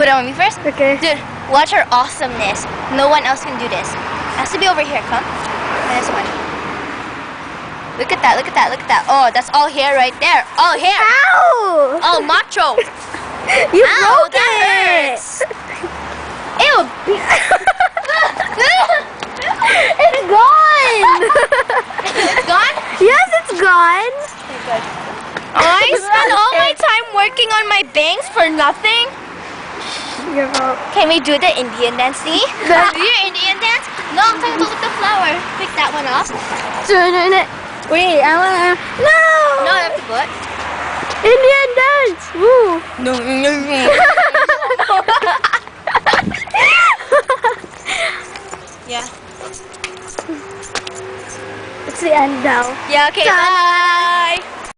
put it on me first? Okay. Dude, watch her awesomeness. No one else can do this. Has to be over here, come. And this one. Look at that, look at that, look at that. Oh, that's all hair right there. All hair. Ow! Oh, macho. You Ow, broke that it! hurts. Ew. It's gone! It's gone? Yes, it's gone! Oh, I spent all my time working on my bangs for nothing. Your fault. Can we do the Indian dance thingy? Do your Indian dance? No, I'm talking about with the flower. Pick that one off. Wait, I wanna... No! No, that's good. Indian dance! Woo! No, no, no. Yeah. It's the end now. Yeah, okay. Ta-da!